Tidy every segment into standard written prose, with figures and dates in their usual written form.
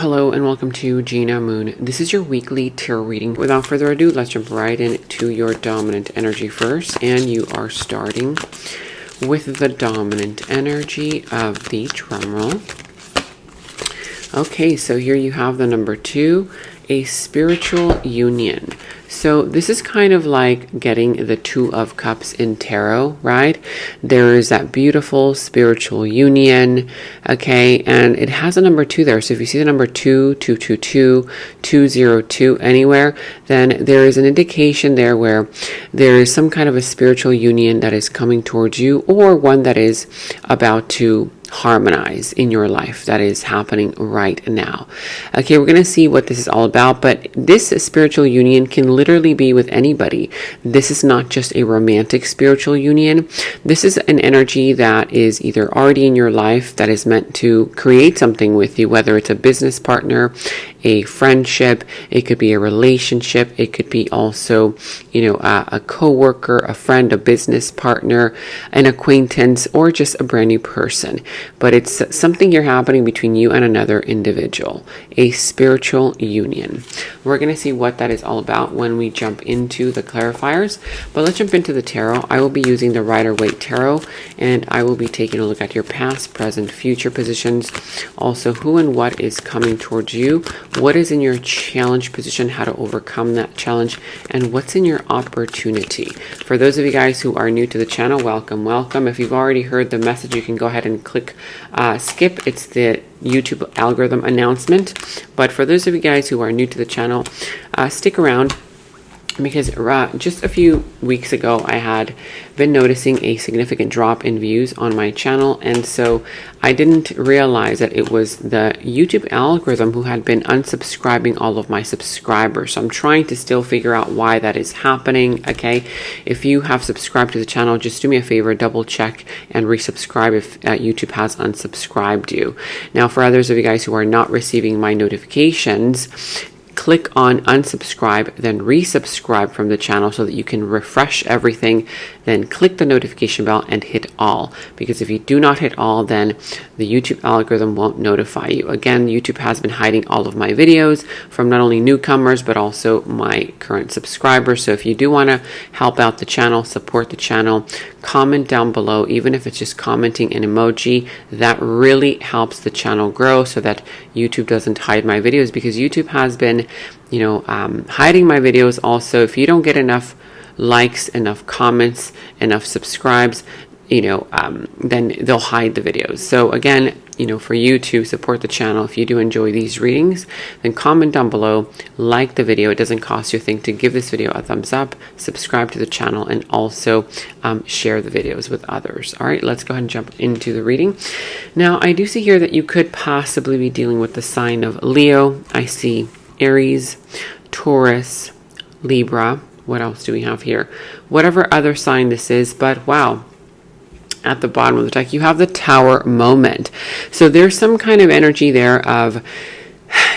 Hello and welcome to Gena Moon. This is your weekly tarot reading. Without further ado, let's jump right into your dominant energy first. And you are starting with the dominant energy of the drumroll. Okay, so here you have the number 2, a spiritual union. So this is kind of like getting the 2 of Cups in tarot, right? There is that beautiful spiritual union, okay? And it has a number 2 there. So if you see the number 2, 222, 202 anywhere, then there is an indication there where there is some kind of a spiritual union that is coming towards you, or one that is about to harmonize in your life that is happening right now. Okay, we're going to see what this is all about, but this spiritual union can literally be with anybody. This is not just a romantic spiritual union. This is an energy that is either already in your life that is meant to create something with you, whether it's a business partner, a friendship, it could be a relationship, it could be also, a co-worker, a friend, a business partner, an acquaintance, or just a brand new person. But it's something here happening between you and another individual, a spiritual union. We're going to see what that is all about when we jump into the clarifiers. But let's jump into the tarot. I will be using the Rider-Waite Tarot, and I will be taking a look at your past, present, future positions. Also, who and what is coming towards you, what is in your challenge position, how to overcome that challenge, and what's in your opportunity. For those of you guys who are new to the channel, welcome, welcome. If you've already heard the message, you can go ahead and click skip. It's the YouTube algorithm announcement. But for those of you guys who are new to the channel, stick around, because just a few weeks ago I had been noticing a significant drop in views on my channel, and so I didn't realize that it was the YouTube algorithm who had been unsubscribing all of my subscribers. So I'm trying to still figure out why that is happening. Okay, if you have subscribed to the channel, just do me a favor, double check and resubscribe if YouTube has unsubscribed you. Now, for others of you guys who are not receiving my notifications, click on unsubscribe, then resubscribe from the channel so that you can refresh everything. Then click the notification bell and hit all, because if you do not hit all, then the YouTube algorithm won't notify you. Again, YouTube has been hiding all of my videos from not only newcomers but also my current subscribers. So if you do want to help out the channel, support the channel, comment down below, even if it's just commenting an emoji. That really helps the channel grow so that YouTube doesn't hide my videos, because YouTube has been hiding my videos. Also, if you don't get enough likes, enough comments, enough subscribes, then they'll hide the videos. So again, for you to support the channel, if you do enjoy these readings, then comment down below, like the video. It doesn't cost you a thing to give this video a thumbs up, subscribe to the channel, and also share the videos with others. All right, let's go ahead and jump into the reading. Now, I do see here that you could possibly be dealing with the sign of Leo. I see Aries, Taurus, Libra. What else do we have here? Whatever other sign this is, but wow. At the bottom of the deck, you have the Tower moment. So there's some kind of energy there of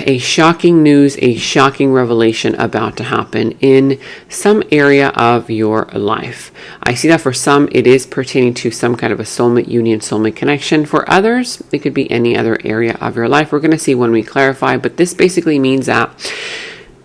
a shocking news, a shocking revelation about to happen in some area of your life. I see that for some, it is pertaining to some kind of a soulmate union, soulmate connection. For others, it could be any other area of your life. We're going to see when we clarify, but this basically means that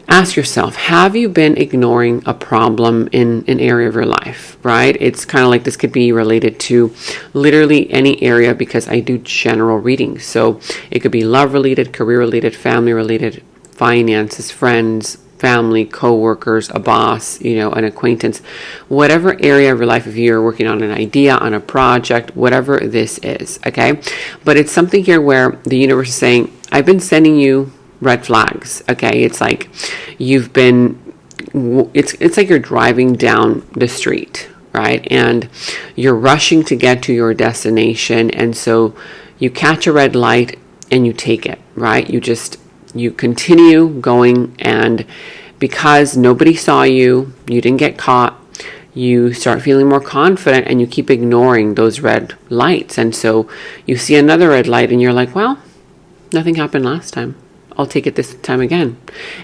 ask yourself, have you been ignoring a problem in an area of your life, right? It's kind of like this could be related to literally any area, because I do general readings. So it could be love related, career related, family related, finances, friends, family, co-workers, a boss, an acquaintance, whatever area of your life, if you're working on an idea, on a project, whatever this is, okay? But it's something here where the universe is saying, I've been sending you red flags. Okay, it's like it's like you're driving down the street, right? And you're rushing to get to your destination, and so you catch a red light and you take it, right? You continue going, and because nobody saw you, you didn't get caught, you start feeling more confident and you keep ignoring those red lights. And so you see another red light and you're like, well, nothing happened last time, I'll take it this time again.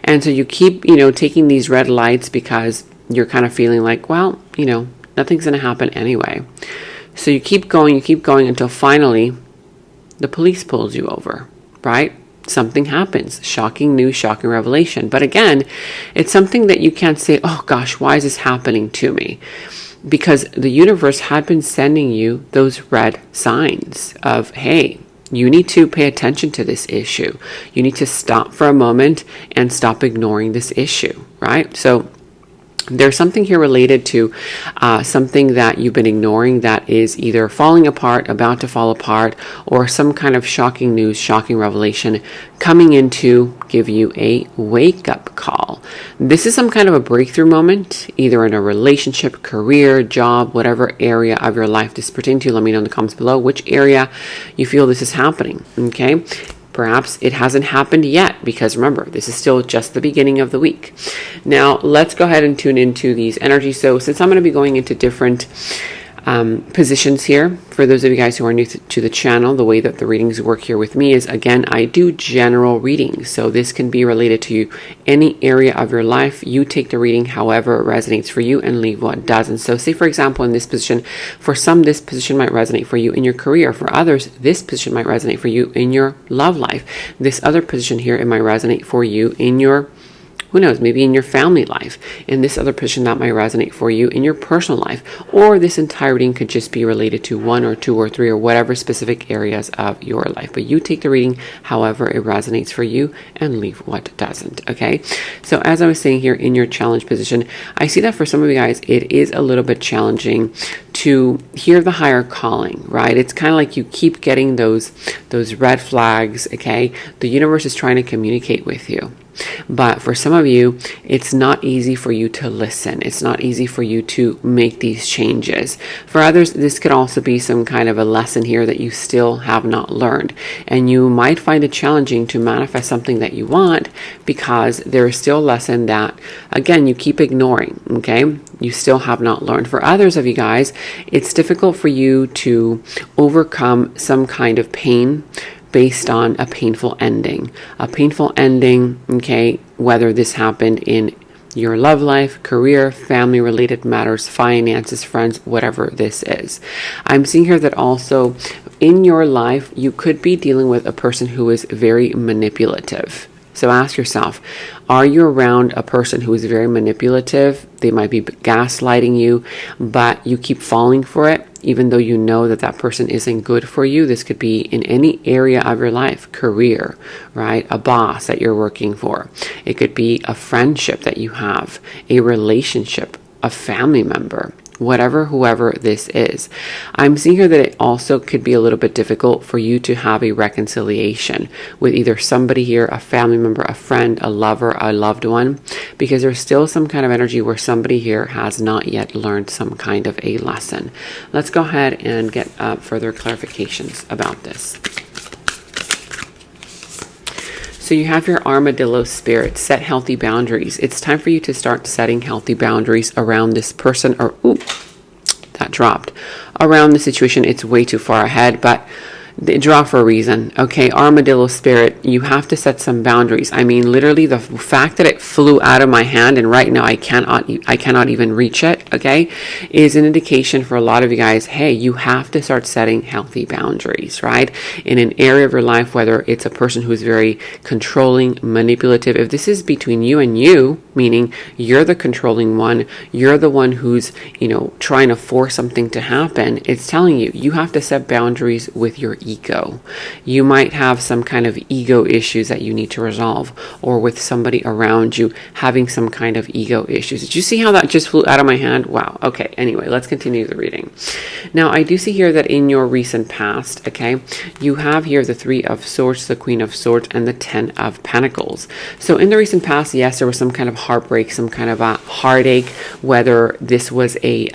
And so you keep, taking these red lights because you're kind of feeling like, well, nothing's going to happen anyway. So you keep going until finally the police pulls you over, right? something happens. Shocking news, shocking revelation. But again, it's something that you can't say, oh gosh, why is this happening to me? Because the universe had been sending you those red signs of, hey, you need to pay attention to this issue. You need to stop for a moment and stop ignoring this issue, right? So there's something here related to something that you've been ignoring that is either falling apart, about to fall apart, or some kind of shocking news, shocking revelation coming in to give you a wake-up call. This is some kind of a breakthrough moment, either in a relationship, career, job, whatever area of your life this pertains to. Let me know in the comments below which area you feel this is happening, okay? Perhaps it hasn't happened yet, because remember, this is still just the beginning of the week. Now, let's go ahead and tune into these energies. So since I'm going to be going into different positions here, for those of you guys who are new to the channel, the way that the readings work here with me is, again, I do general readings. So this can be related to any area of your life. You take the reading however it resonates for you and leave what doesn't. So say, for example, in this position, for some, this position might resonate for you in your career. For others, this position might resonate for you in your love life. This other position here, it might resonate for you in your, who knows, maybe in your family life. In this other position, that might resonate for you in your personal life. Or this entire reading could just be related to one or two or three or whatever specific areas of your life. But you take the reading however it resonates for you and leave what doesn't, okay? So as I was saying here, in your challenge position, I see that for some of you guys, it is a little bit challenging to hear the higher calling, right? It's kind of like you keep getting those red flags, okay? The universe is trying to communicate with you. But for some of you, it's not easy for you to listen. It's not easy for you to make these changes. For others, this could also be some kind of a lesson here that you still have not learned. And you might find it challenging to manifest something that you want because there is still a lesson that, again, you keep ignoring, okay? You still have not learned. For others of you guys, it's difficult for you to overcome some kind of pain based on a painful ending. A painful ending, okay, whether this happened in your love life, career, family-related matters, finances, friends, whatever this is. I'm seeing here that also in your life, you could be dealing with a person who is very manipulative. So ask yourself, are you around a person who is very manipulative? They might be gaslighting you, but you keep falling for it, even though you know that that person isn't good for you. This could be in any area of your life, career, right? A boss that you're working for. It could be a friendship that you have, a relationship, a family member, whatever, whoever this is. I'm seeing here that it also could be a little bit difficult for you to have a reconciliation with either somebody here, a family member, a friend, a lover, a loved one, because there's still some kind of energy where somebody here has not yet learned some kind of a lesson. Let's go ahead and get further clarifications about this. So you have your armadillo spirit, set healthy boundaries. It's time for you to start setting healthy boundaries around this person, or, ooh, that dropped, around the situation. It's way too far ahead, but they draw for a reason. Okay, armadillo spirit, you have to set some boundaries. I mean, literally the fact that it flew out of my hand and right now I cannot even reach it, okay, is an indication for a lot of you guys, hey, you have to start setting healthy boundaries, right? In an area of your life, whether it's a person who's very controlling, manipulative, if this is between you and you, meaning you're the controlling one, you're the one who's, trying to force something to happen, it's telling you, you have to set boundaries with your ego. You might have some kind of ego issues that you need to resolve, or with somebody around you having some kind of ego issues. Did you see how that just flew out of my hand? Wow. Okay. Anyway, let's continue the reading. Now, I do see here that in your recent past, okay, you have here the Three of Swords, the Queen of Swords, and the Ten of Pentacles. So in the recent past, yes, there was some kind of heartbreak, some kind of a heartache, whether this was a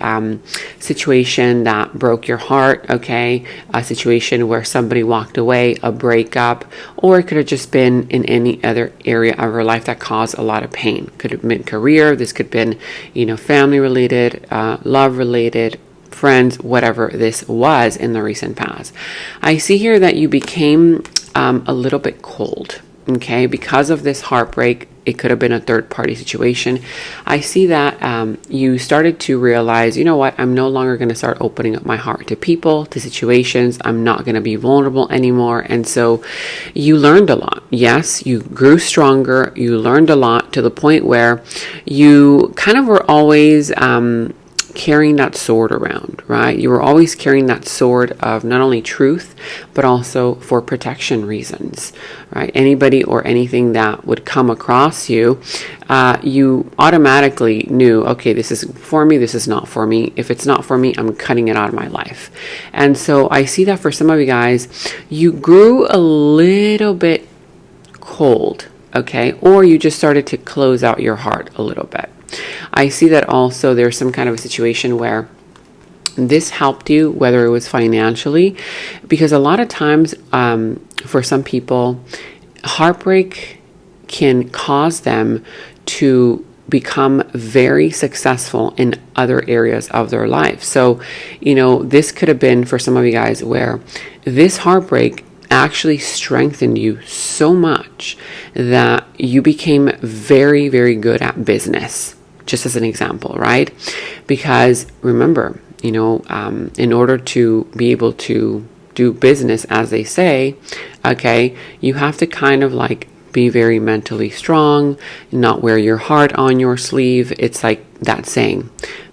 situation that broke your heart, okay, a situation where somebody walked away, a breakup, or it could have just been in any other area of your life that caused a lot of pain. Could have been career, this could have been, family related, love related, friends, whatever this was in the recent past. I see here that you became a little bit cold, okay, because of this heartbreak. It could have been a third party situation. I see that you started to realize, you know what, I'm no longer going to start opening up my heart to people, to situations. I'm not going to be vulnerable anymore. And so you learned a lot. Yes, you grew stronger. You learned a lot to the point where you kind of were always carrying that sword around, right? You were always carrying that sword of not only truth, but also for protection reasons, right? Anybody or anything that would come across you, you automatically knew, okay, this is for me, this is not for me. If it's not for me, I'm cutting it out of my life. And so I see that for some of you guys, you grew a little bit cold, okay? Or you just started to close out your heart a little bit. I see that also there's some kind of a situation where this helped you, whether it was financially, because a lot of times for some people, heartbreak can cause them to become very successful in other areas of their life. So, you know, this could have been for some of you guys where this heartbreak actually strengthened you so much that you became very, very good at business, just as an example, right? Because remember, you know, in order to be able to do business, as they say, okay, you have to kind of like be very mentally strong, not wear your heart on your sleeve. It's like that saying,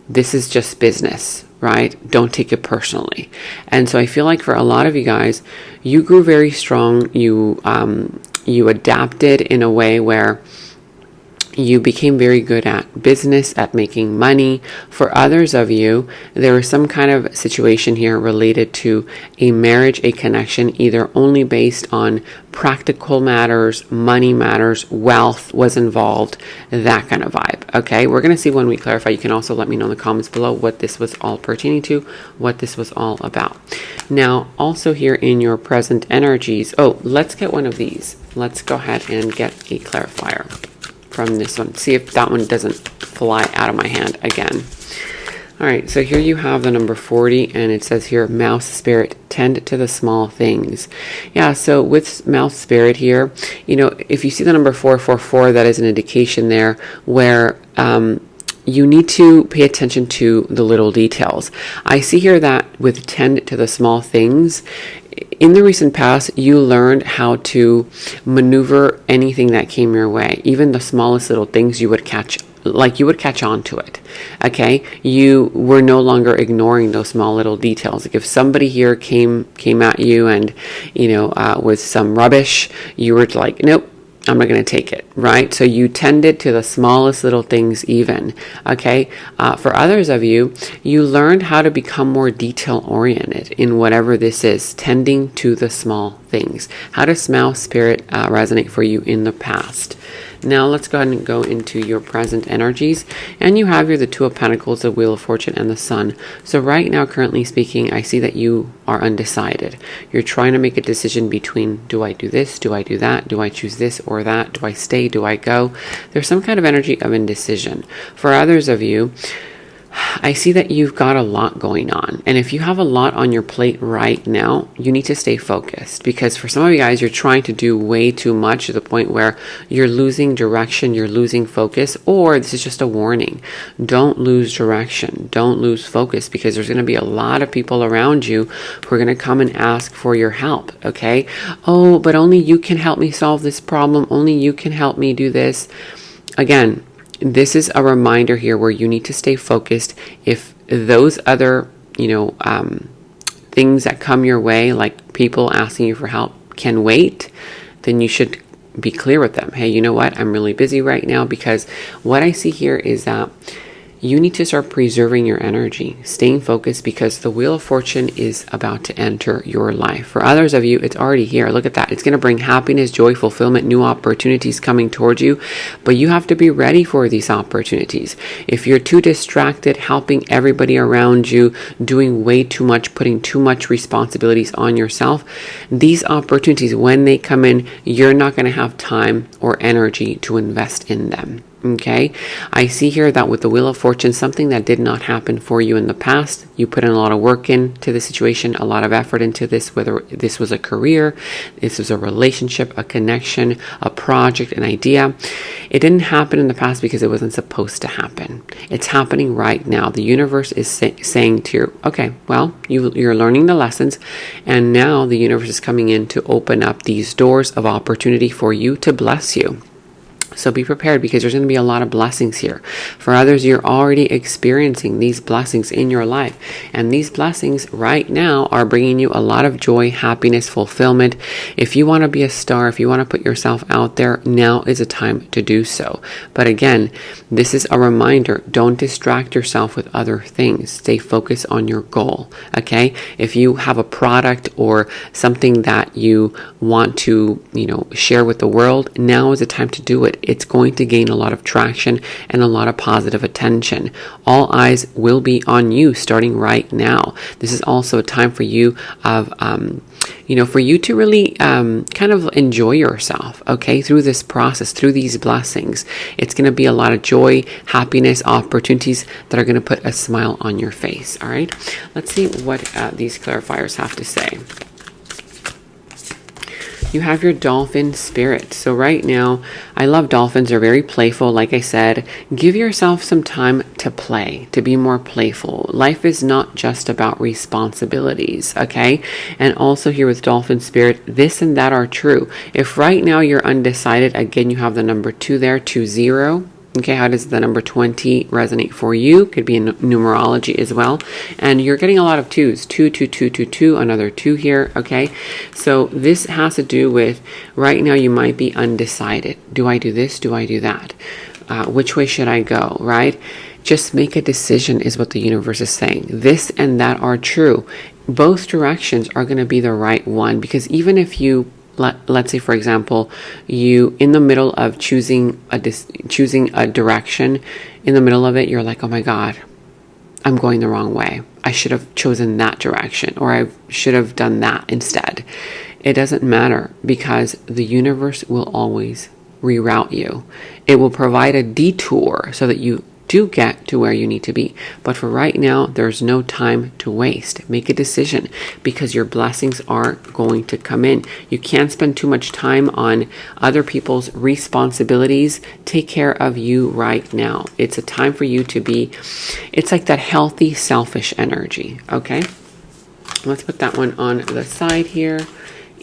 this is just business, right? Don't take it personally. And so I feel like for a lot of you guys, you grew very strong. You adapted in a way where you became very good at business, at making money. For others of you, there was some kind of situation here related to a marriage, a connection, either only based on practical matters, money matters, wealth was involved, that kind of vibe. Okay, we're going to see when we clarify. You can also let me know in the comments below what this was all pertaining to, what this was all about. Now, also here in your present energies, let's get one of these. Let's go ahead and get a clarifier from this one. See if that one doesn't fly out of my hand again. All right, so here you have the number 40, and it says here, mouse spirit, tend to the small things. Yeah, so with mouse spirit here, you know, if you see the number 444, that is an indication there where you need to pay attention to the little details. I see here that with tend to the small things, in the recent past, you learned how to maneuver anything that came your way. Even the smallest little things you would catch on to it. Okay, you were no longer ignoring those small little details. Like if somebody here came at you and, you know, with some rubbish, you were like, nope, I'm not going to take it, right? So you tended to the smallest little things even, okay? For others of you, you learned how to become more detail-oriented in whatever this is, tending to the small things. How does mouse spirit resonate for you in the past? Now let's go ahead and go into your present energies. And you have here the Two of Pentacles, the Wheel of Fortune, and the Sun. So right now, currently speaking, I see that you are undecided. You're trying to make a decision between, do I do this? Do I do that? Do I choose this or that? Do I stay? Do I go? There's some kind of energy of indecision. For others of you, I see that you've got a lot going on. And if you have a lot on your plate right now, you need to stay focused. Because for some of you guys, you're trying to do way too much to the point where you're losing direction, you're losing focus, or this is just a warning. Don't lose direction. Don't lose focus, because there's going to be a lot of people around you who are going to come and ask for your help, okay? Oh, but only you can help me solve this problem. Only you can help me do this. Again, this is a reminder here where you need to stay focused. If those other, things that come your way, like people asking you for help, can wait, then you should be clear with them. Hey, you know what? I'm really busy right now, because what I see here is that you need to start preserving your energy, staying focused, because the Wheel of Fortune is about to enter your life. For others of you, it's already here. Look at that. It's going to bring happiness, joy, fulfillment, new opportunities coming towards you, but you have to be ready for these opportunities. If you're too distracted, helping everybody around you, doing way too much, putting too much responsibilities on yourself, these opportunities, when they come in, you're not going to have time or energy to invest in them. Okay, I see here that with the Wheel of Fortune, something that did not happen for you in the past, you put in a lot of work into the situation, a lot of effort into this, whether this was a career, this was a relationship, a connection, a project, an idea. It didn't happen in the past because it wasn't supposed to happen. It's happening right now. The universe is saying to you, okay, well, you're learning the lessons, and now the universe is coming in to open up these doors of opportunity for you to bless you. So be prepared, because there's going to be a lot of blessings here. For others, you're already experiencing these blessings in your life. And these blessings right now are bringing you a lot of joy, happiness, fulfillment. If you want to be a star, if you want to put yourself out there, now is a time to do so. But again, this is a reminder. Don't distract yourself with other things. Stay focused on your goal. Okay? If you have a product or something that you want to, share with the world, now is the time to do it. It's going to gain a lot of traction and a lot of positive attention. All eyes will be on you starting right now. This is also a time for you for you to really kind of enjoy yourself, okay, through this process, through these blessings. It's going to be a lot of joy, happiness, opportunities that are going to put a smile on your face. All right, let's see what these clarifiers have to say. You have your dolphin spirit. So right now, I love dolphins. They're very playful. Like I said, give yourself some time to play, to be more playful. Life is not just about responsibilities, okay? And also here with dolphin spirit, this and that are true. If right now you're undecided, again, you have the number 2 there, 20. Okay, how does the number 20 resonate for you? Could be in numerology as well. And you're getting a lot of 2s. 2, 2, 2, 2, 2, another 2 here, okay? So this has to do with, right now you might be undecided. Do I do this? Do I do that? Which way should I go, right? Just make a decision is what the universe is saying. This and that are true. Both directions are going to be the right one, because even if you let's say, for example, you in the middle of choosing a direction, in the middle of it, you're like, oh my God, I'm going the wrong way. I should have chosen that direction, or I should have done that instead. It doesn't matter, because the universe will always reroute you. It will provide a detour so that you do get to where you need to be. But for right now, there's no time to waste. Make a decision, because your blessings are going to come in. You can't spend too much time on other people's responsibilities. Take care of you right now. It's a time for you to be, it's like that healthy, selfish energy. Okay? Let's put that one on the side here.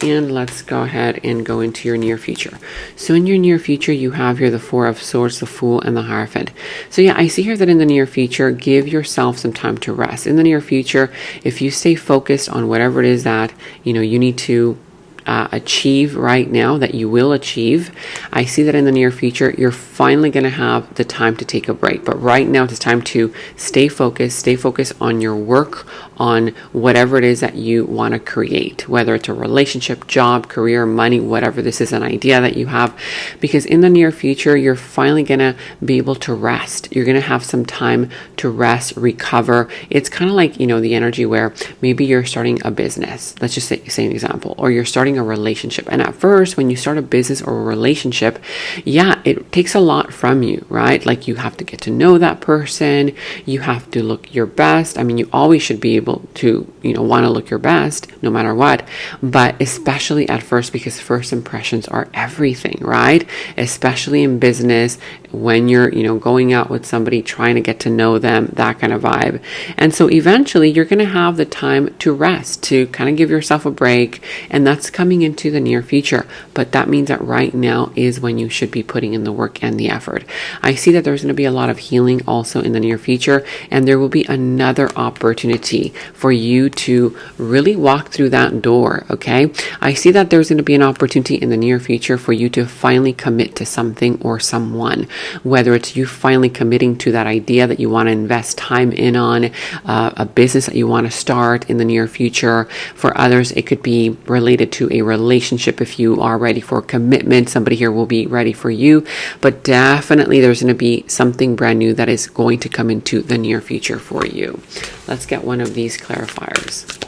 And let's go ahead and go into your near future. So in your near future, you have here the 4 of Swords, the Fool, and the Hierophant. So yeah, I see here that in the near future, give yourself some time to rest. In the near future, if you stay focused on whatever it is that, you need to achieve right now, that you will achieve, I see that in the near future, you're finally going to have the time to take a break. But right now, it's time to stay focused on your work, on whatever it is that you want to create, whether it's a relationship, job, career, money, whatever this is, an idea that you have, because in the near future, you're finally going to be able to rest. You're going to have some time to rest, recover. It's kind of like, the energy where maybe you're starting a business. Let's just say an example, or you're starting a relationship. And at first, when you start a business or a relationship, yeah, it takes a lot from you, right? Like, you have to get to know that person. You have to look your best. I mean, you always should be able to, want to look your best no matter what, but especially at first, because first impressions are everything, right? Especially in business, when you're, going out with somebody, trying to get to know them, that kind of vibe. And so eventually you're going to have the time to rest, to kind of give yourself a break. And that's coming into the near future. But that means that right now is when you should be putting in the work and the effort. I see that there's going to be a lot of healing also in the near future. And there will be another opportunity for you to really walk through that door. Okay. I see that there's going to be an opportunity in the near future for you to finally commit to something or someone. Whether it's you finally committing to that idea that you want to invest time in on, a business that you want to start in the near future. For others, it could be related to a relationship. If you are ready for commitment, somebody here will be ready for you. But definitely there's going to be something brand new that is going to come into the near future for you. Let's get one of these clarifiers.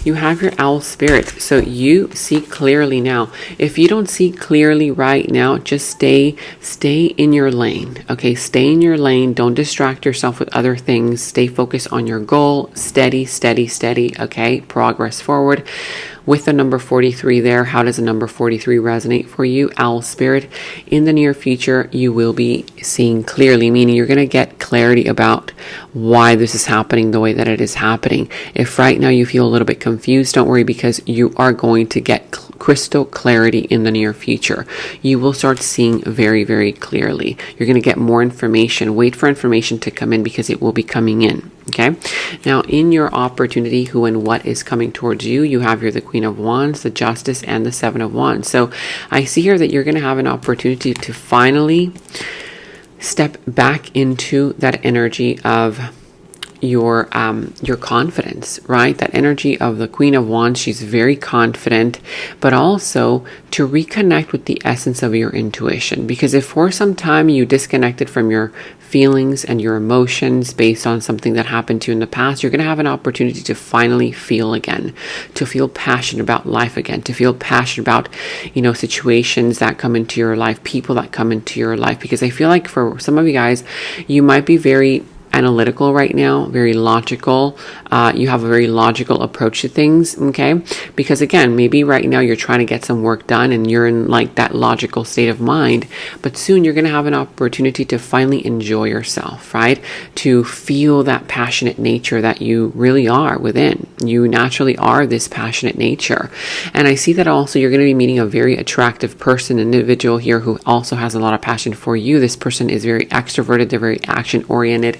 you have your owl spirit. So you see clearly now. If you don't see clearly right now, just stay in your lane. Okay, stay in your lane. Don't distract yourself with other things. Stay focused on your goal. Steady, steady, steady. Okay, progress forward. With the number 43 there, how does the number 43 resonate for you? Owl spirit. In the near future, you will be seeing clearly, meaning you're going to get clarity about why this is happening the way that it is happening. If right now you feel a little bit confused, don't worry, because you are going to get crystal clarity in the near future. You will start seeing very, very clearly. You're going to get more information. Wait for information to come in because it will be coming in. Okay. Now, in your opportunity, who and what is coming towards you, you have the Queen of Wands, the Justice, and the Seven of Wands. So I see here that you're going to have an opportunity to finally step back into that energy of your confidence, right? That energy of the Queen of Wands. She's very confident, but also to reconnect with the essence of your intuition. Because if for some time you disconnected from your feelings and your emotions based on something that happened to you in the past, you're going to have an opportunity to finally feel again, to feel passionate about life again, to feel passionate about, situations that come into your life, people that come into your life. Because I feel like for some of you guys, you might be very analytical right now, very logical. You have a very logical approach to things, okay? Because again, maybe right now you're trying to get some work done and you're in like that logical state of mind, but soon you're going to have an opportunity to finally enjoy yourself, right? To feel that passionate nature that you really are within. You naturally are this passionate nature. And I see that also you're going to be meeting a very attractive person, individual here who also has a lot of passion for you. This person is very extroverted. They're very action oriented.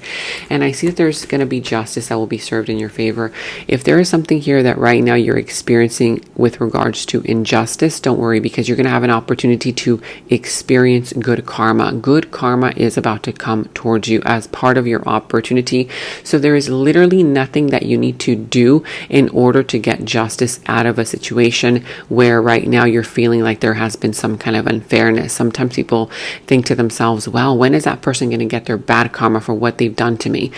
And I see that there's going to be justice that will be served in your favor. If there is something here that right now you're experiencing with regards to injustice, don't worry, because you're going to have an opportunity to experience good karma. Good karma is about to come towards you as part of your opportunity. So there is literally nothing that you need to do in order to get justice out of a situation where right now you're feeling like there has been some kind of unfairness. Sometimes people think to themselves, well, when is that person going to get their bad karma for what they've done to me?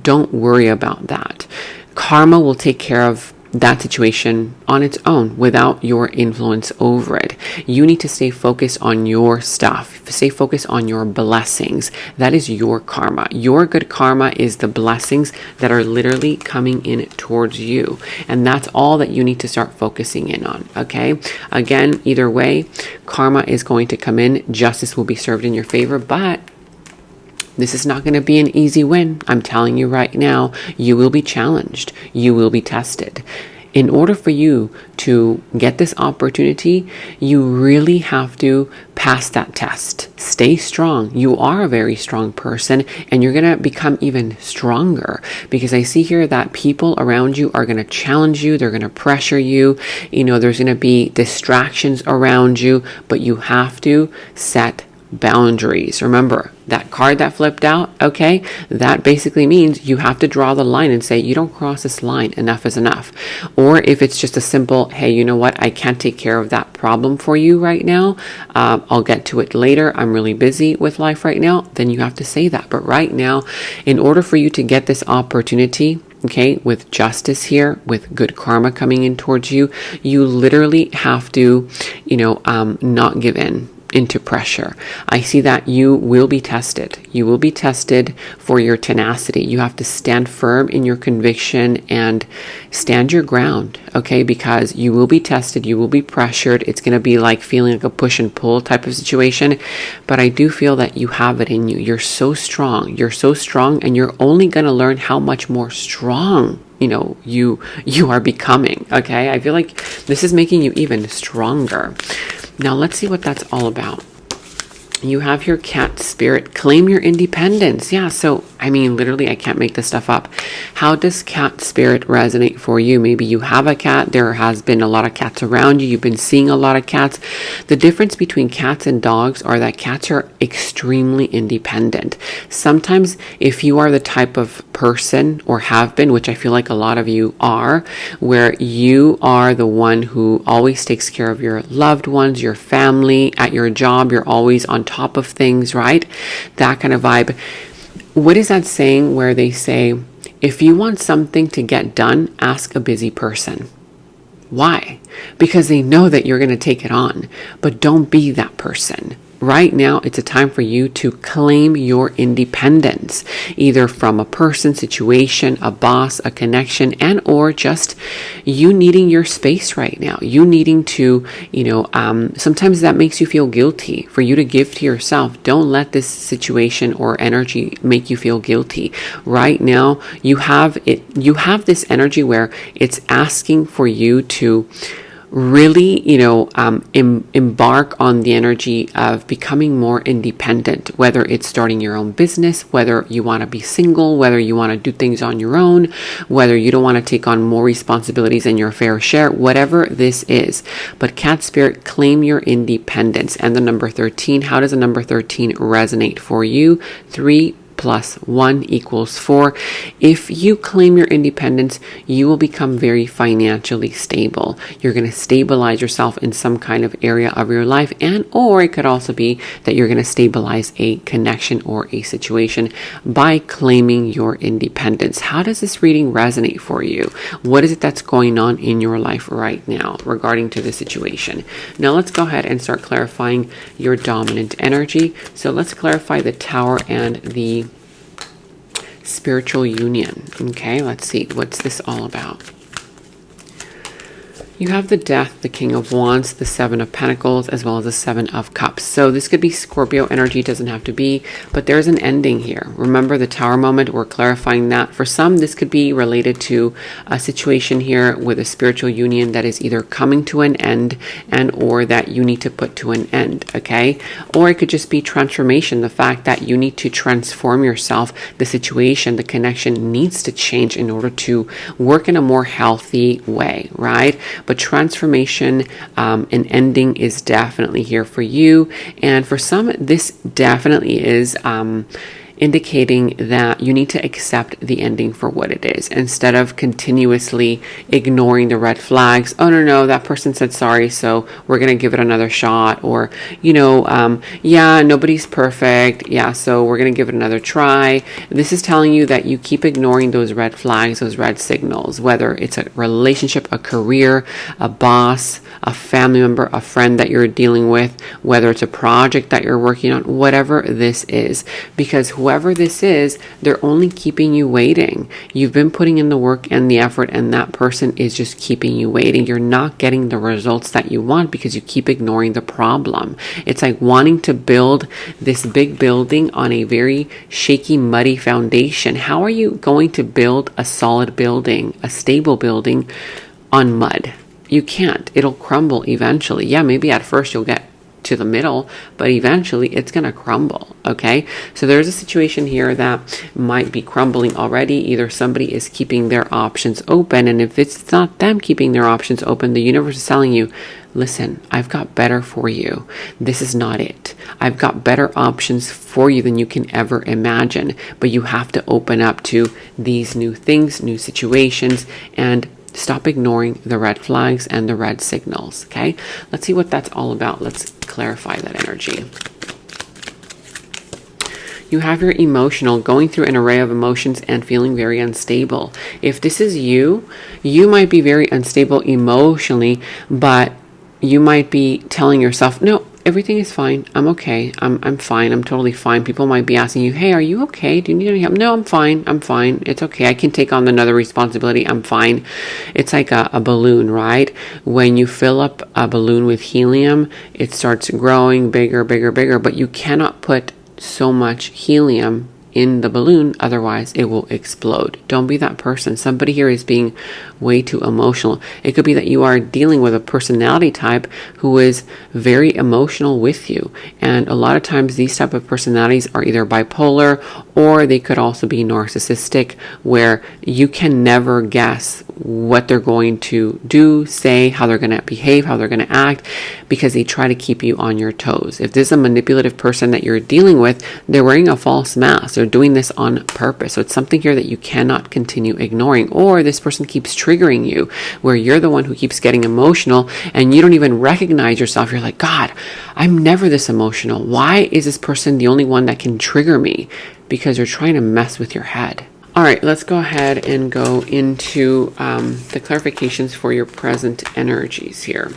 Don't worry about that. Karma will take care of that situation on its own without your influence over it. You need to stay focused on your stuff. Stay focused on your blessings. That is your karma. Your good karma is the blessings that are literally coming in towards you. And that's all that you need to start focusing in on. Okay? Again, either way, karma is going to come in. Justice will be served in your favor, but this is not going to be an easy win. I'm telling you right now, you will be challenged. You will be tested. In order for you to get this opportunity, you really have to pass that test. Stay strong. You are a very strong person and you're going to become even stronger, because I see here that people around you are going to challenge you. They're going to pressure you. There's going to be distractions around you, but you have to set boundaries. Remember that card that flipped out, okay? That basically means you have to draw the line and say, you don't cross this line, enough is enough. Or if it's just a simple, hey, you know what? I can't take care of that problem for you right now. I'll get to it later. I'm really busy with life right now. Then you have to say that. But right now, in order for you to get this opportunity, okay, with justice here, with good karma coming in towards you, you literally have to, not give in into pressure. I see that you will be tested. You will be tested for your tenacity. You have to stand firm in your conviction and stand your ground, okay? Because you will be tested. You will be pressured. It's going to be like feeling like a push and pull type of situation. But I do feel that you have it in you. You're so strong. You're so strong, and you're only going to learn how much more strong you are becoming, okay? I feel like this is making you even stronger. Now let's see what that's all about. You have your cat spirit. Claim your independence. Yeah, so literally I can't make this stuff up. How does cat spirit resonate for you? Maybe you have a cat. There has been a lot of cats around you. You've been seeing a lot of cats. The difference between cats and dogs are that cats are extremely independent. Sometimes if you are the type of person, or have been, which I feel like a lot of you are, where you are the one who always takes care of your loved ones, your family, at your job, you're always on top of things, right? That kind of vibe. What is that saying where they say, if you want something to get done, ask a busy person? Why? Because they know that you're going to take it on, but don't be that person. Right now, it's a time for you to claim your independence, either from a person, situation, a boss, a connection, and or just you needing your space right now. You needing to, sometimes that makes you feel guilty for you to give to yourself. Don't let this situation or energy make you feel guilty. Right now, you have this energy where it's asking for you to really, embark on the energy of becoming more independent, whether it's starting your own business, whether you want to be single, whether you want to do things on your own, whether you don't want to take on more responsibilities than your fair share, whatever this is. But Cat Spirit, claim your independence. And the number 13, how does the number 13 resonate for you? 3 plus 1 equals 4. If you claim your independence, you will become very financially stable. You're going to stabilize yourself in some kind of area of your life, and or it could also be that you're going to stabilize a connection or a situation by claiming your independence. How does this reading resonate for you? What is it that's going on in your life right now regarding to the situation? Now let's go ahead and start clarifying your dominant energy. So let's clarify the Tower and the spiritual union. Okay, let's see. What's this all about? You have the Death, the King of Wands, the Seven of Pentacles, as well as the Seven of Cups. So this could be Scorpio energy, doesn't have to be, but there's an ending here. Remember the Tower moment, we're clarifying that. For some, this could be related to a situation here with a spiritual union that is either coming to an end and or that you need to put to an end, okay? Or it could just be transformation, the fact that you need to transform yourself. The situation, the connection needs to change in order to work in a more healthy way, right? But transformation and ending is definitely here for you. And for some, this definitely is indicating that you need to accept the ending for what it is instead of continuously ignoring the red flags. Oh, no, that person said sorry, so we're going to give it another shot. Or, yeah, nobody's perfect. Yeah, so we're going to give it another try. This is telling you that you keep ignoring those red flags, those red signals, whether it's a relationship, a career, a boss, a family member, a friend that you're dealing with, whether it's a project that you're working on, whatever this is, because whoever this is, they're only keeping you waiting. You've been putting in the work and the effort, and that person is just keeping you waiting. You're not getting the results that you want because you keep ignoring the problem. It's like wanting to build this big building on a very shaky, muddy foundation. How are you going to build a solid building, a stable building on mud? You can't. It'll crumble eventually. Yeah, maybe at first you'll get to the middle, but eventually it's going to crumble. Okay, so there's a situation here that might be crumbling already. Either somebody is keeping their options open, and if it's not them keeping their options open, the universe is telling you, listen, I've got better for you. This is not it. I've got better options for you than you can ever imagine, but you have to open up to these new things, new situations, and stop ignoring the red flags and the red signals, okay? Let's see what that's all about. Let's clarify that energy. You have your emotional, going through an array of emotions and feeling very unstable. If this is you, you might be very unstable emotionally, but you might be telling yourself, no, everything is fine. I'm okay. I'm fine. I'm totally fine. People might be asking you, hey, are you okay? Do you need any help? No, I'm fine. I'm fine. It's okay. I can take on another responsibility. I'm fine. It's like a balloon, right? When you fill up a balloon with helium, it starts growing bigger, bigger, bigger, but you cannot put so much helium in the balloon, otherwise it will explode. Don't be that person. Somebody here is being way too emotional. It could be that you are dealing with a personality type who is very emotional with you, and a lot of times these type of personalities are either bipolar or they could also be narcissistic, where you can never guess what they're going to do, say, how they're going to behave, how they're going to act, because they try to keep you on your toes. If this is a manipulative person that you're dealing with, they're wearing a false mask. They're doing this on purpose. So it's something here that you cannot continue ignoring. Or this person keeps triggering you, where you're the one who keeps getting emotional and you don't even recognize yourself. You're like, God, I'm never this emotional. Why is this person the only one that can trigger me? Because they're trying to mess with your head. All right, let's go ahead and go into the clarifications for your present energies here.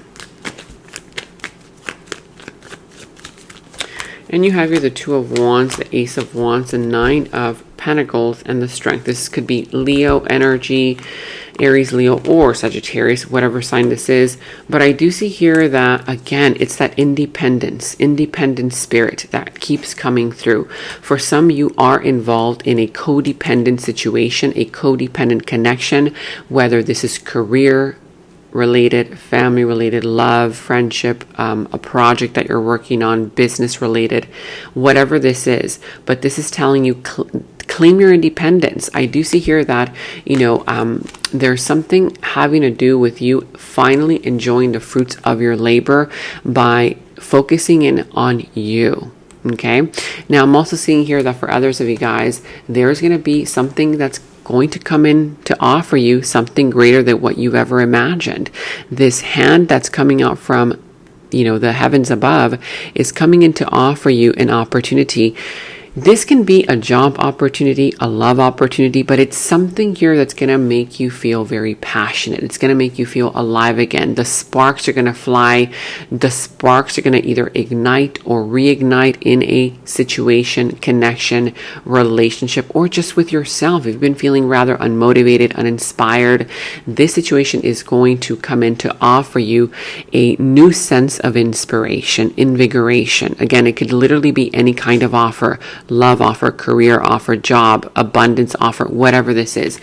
And you have here the Two of Wands, the Ace of Wands, and Nine of Pentacles, and the Strength. This could be Leo energy, Aries, Leo, or Sagittarius, whatever sign this is. But I do see here that, again, it's that independent spirit that keeps coming through. For some, you are involved in a codependent situation, a codependent connection, whether this is career related, family related, love, friendship, a project that you're working on, business related, whatever this is. But this is telling you claim your independence. I do see here that, there's something having to do with you finally enjoying the fruits of your labor by focusing in on you. Okay. Now I'm also seeing here that for others of you guys, there's going to be something that's going to come in to offer you something greater than what you've ever imagined. This hand that's coming out from, the heavens above is coming in to offer you an opportunity. This can be a job opportunity, a love opportunity, but it's something here that's going to make you feel very passionate. It's going to make you feel alive again. The sparks are going to fly. The sparks are going to either ignite or reignite in a situation, connection, relationship, or just with yourself. If you've been feeling rather unmotivated, uninspired, this situation is going to come in to offer you a new sense of inspiration, invigoration. Again, it could literally be any kind of offer. Love offer, career offer, job, abundance offer, whatever this is.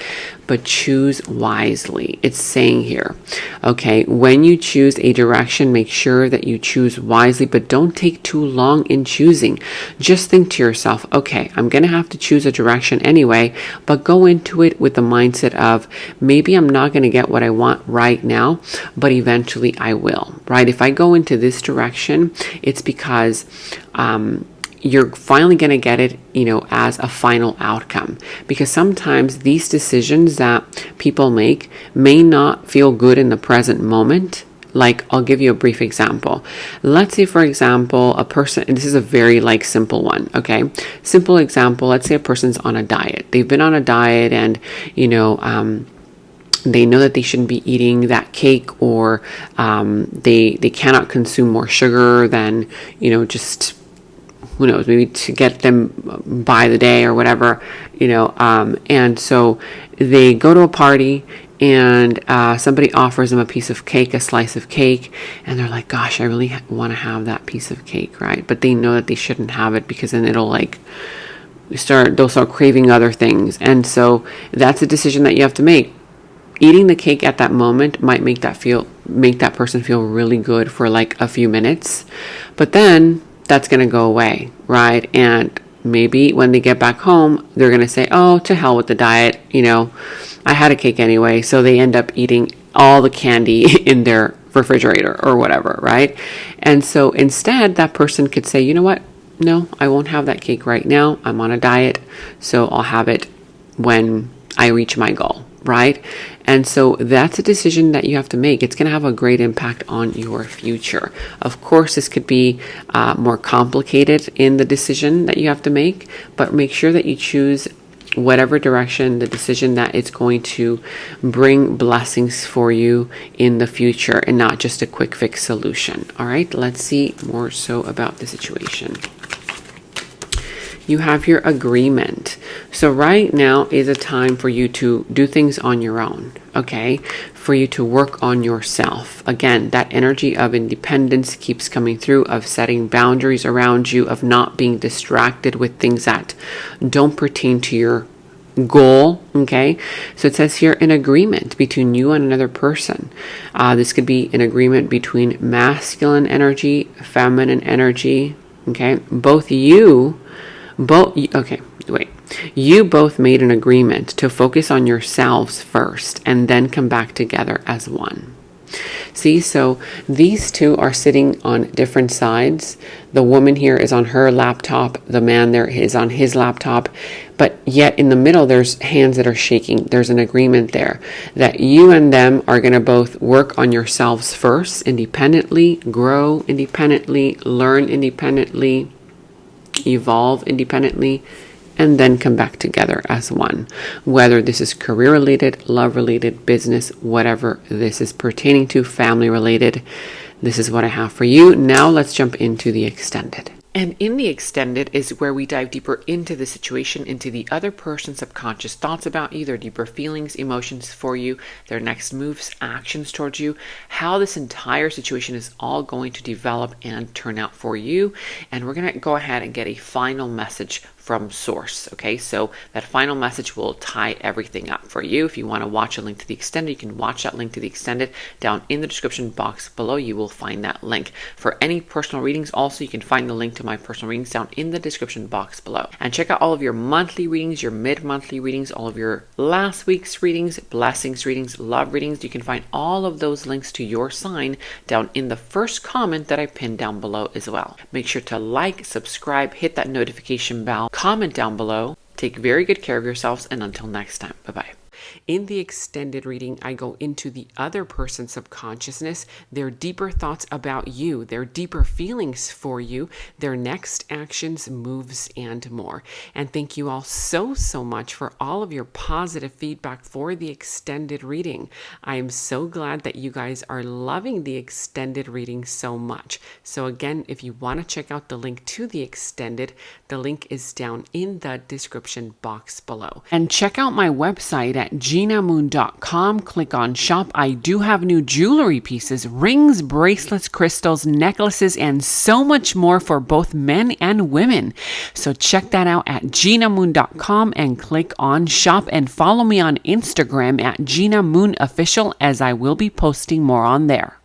But choose wisely. It's saying here, okay, when you choose a direction, make sure that you choose wisely, but don't take too long in choosing. Just think to yourself, okay, I'm going to have to choose a direction anyway, but go into it with the mindset of maybe I'm not going to get what I want right now, but eventually I will, right? If I go into this direction, it's because, you're finally going to get it, as a final outcome. Because sometimes these decisions that people make may not feel good in the present moment. Like, I'll give you a brief example. Let's say, for example, a person, and this is a very simple one, okay? Simple example, let's say a person's on a diet. They've been on a diet and, they know that they shouldn't be eating that cake, or they cannot consume more sugar than, just, who knows, maybe to get them by the day or whatever, and so they go to a party and somebody offers them a piece of cake, a slice of cake, and they're like, gosh, I really want to have that piece of cake, right? But they know that they shouldn't have it because then it'll they'll start craving other things. And so that's a decision that you have to make. Eating the cake at that moment might make that person feel really good for a few minutes, but then that's going to go away, right? And maybe when they get back home, they're going to say, oh, to hell with the diet. I had a cake anyway. So they end up eating all the candy in their refrigerator or whatever, right? And so instead, that person could say, you know what? No, I won't have that cake right now. I'm on a diet. So I'll have it when I reach my goal, right? And so that's a decision that you have to make. It's going to have a great impact on your future. Of course, this could be more complicated in the decision that you have to make, but make sure that you choose whatever direction, the decision that it's going to bring blessings for you in the future and not just a quick fix solution. All right, let's see more so about the situation. You have your agreement. So right now is a time for you to do things on your own, okay? For you to work on yourself. Again, that energy of independence keeps coming through, of setting boundaries around you, of not being distracted with things that don't pertain to your goal, okay? So it says here an agreement between you and another person. This could be an agreement between masculine energy, feminine energy, okay? You both made an agreement to focus on yourselves first and then come back together as one. See, so these two are sitting on different sides. The woman here is on her laptop. The man there is on his laptop. But yet in the middle, there's hands that are shaking. There's an agreement there that you and them are going to both work on yourselves first, independently, grow independently, learn independently, evolve independently, and then come back together as one. Whether this is career related, love related, business, whatever this is pertaining to, family related, this is what I have for you. Now let's jump into the extended. And in the extended is where we dive deeper into the situation, into the other person's subconscious thoughts about you, their deeper feelings, emotions for you, their next moves, actions towards you, how this entire situation is all going to develop and turn out for you. And we're going to go ahead and get a final message from source. Okay, so that final message will tie everything up for you. If you want to watch a link to the extended, you can watch that link to the extended down in the description box below. You will find that link. For any personal readings, also you can find the link to my personal readings down in the description box below. And check out all of your monthly readings, your mid-monthly readings, all of your last week's readings, blessings readings, love readings. You can find all of those links to your sign down in the first comment that I pinned down below as well. Make sure to like, subscribe, hit that notification bell, comment down below. Take very good care of yourselves, and until next time, bye-bye. In the extended reading, I go into the other person's subconsciousness, their deeper thoughts about you, their deeper feelings for you, their next actions, moves, and more. And thank you all so much for all of your positive feedback for the extended reading. I am so glad that you guys are loving the extended reading so much. So again, if you want to check out the link to the extended, the link is down in the description box below. And check out my website at genamoon.com. Click on shop. I do have new jewelry pieces, rings, bracelets, crystals, necklaces, and so much more for both men and women. So check that out at genamoon.com and click on shop, and follow me on Instagram at Gena Moon Official, as I will be posting more on there.